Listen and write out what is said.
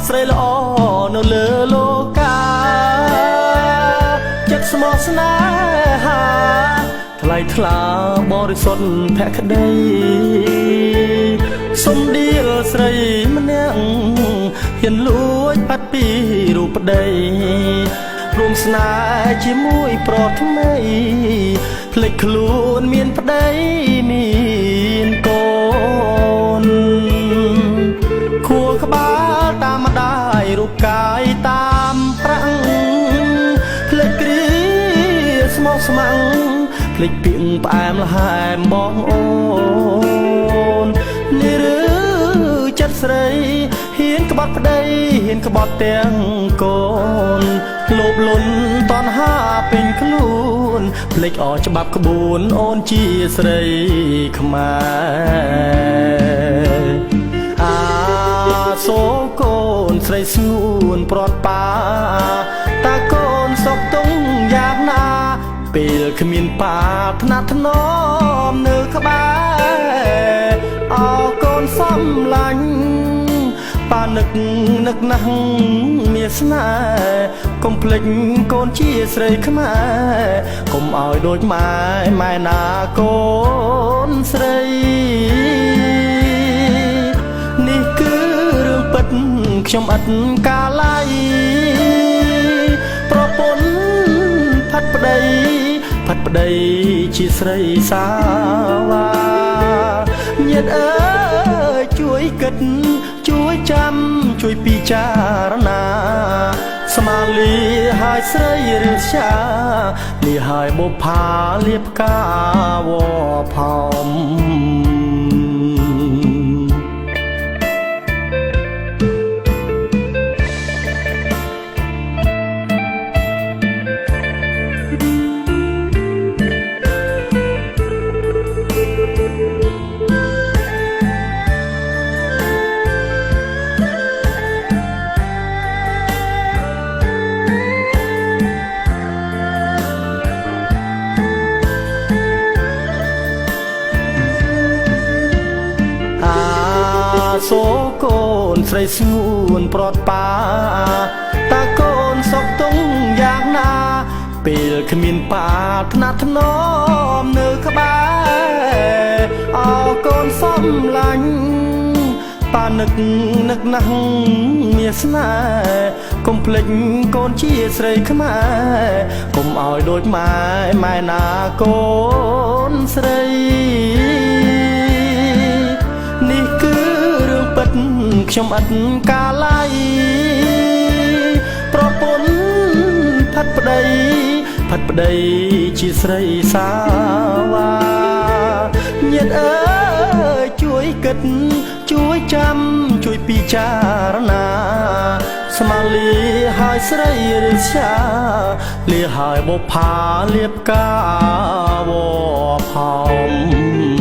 ស្រីល្អនៅលើលោកาចិត្តស្មោះស្នេហាថ្លៃថ្លាបរិសុទ្ធភក្តីសុំដៀលស្រីម្នាក់ហ៊ានលួចបាត់ពីរូបប្តីរួមស្នេហ៍ជាមួយប្រុសថ្មីភ្លេចខ្លួនមានប្តីមានកូនខួរក្បាលតាមម្ដាយរូបកាយតាមប្រាំងភ្លេចគ្រាស្មោះស្ម័គ្រភ្លេចពាក្យផ្អែមល្ហែមបងអូននេះឬចិត្តស្រីហ៊ានក្បត់ប្តីហ៊ានក្បត់ទាំងកូនលោភលន់តណ្ហាពេញខ្លួនភ្លេចអស់ច្បាប់ក្បួនអូនជាស្រីខ្មែរសូកូនស្រីស្ងួនព្រាត់ប៉ាតាកូនសុកទុំយ៉ាងណាពេលគ្មានប៉ាថ្នាក់ថ្នមនៅក្បែរអោកូនសំឡាញ់ប៉ានឹកណាស់មានស្នេហ៍កុំភ្លេចកូនជាស្រីខ្មែរកុំឲ្យដូចម៉ែណាកូនស្រីនេះគឺរឿងពិតខ្ញុំឥតកាឡៃប្រពន្ធផាត់ប្តីជាស្រីសាវាញាតិអើយជួយគិតជួយចាំជួយពិចារណាស្មាលីហើយស្រីឬជាលីហើយបុប្ផាលៀបកាវផោមសូកូនស្រីស្ងួនព្រាត់ប៉ាតាកូនសុកទុំយ៉ាងណាពេលគ្មានប៉ាថ្នាក់ថ្នមនៅក្បែរអោកូនសំឡាញ់ប៉ានឹកណាស់មានស្នេហ៍កុំភ្លេចកូនជាស្រីខ្មែរកុំឲ្យដូចម៉ែណាកូនស្រីនេះគឺរឿងពិតខ្ញុំឥតកាឡៃប្រពន្ធផាត់ប្តីជាស្រីសាវាញាតិអើយជួយគិតជួយចាំជួយពិចារណាស្មាលីហើយស្រីឬជាលីហើយបុប្ផាលៀបកាវផោម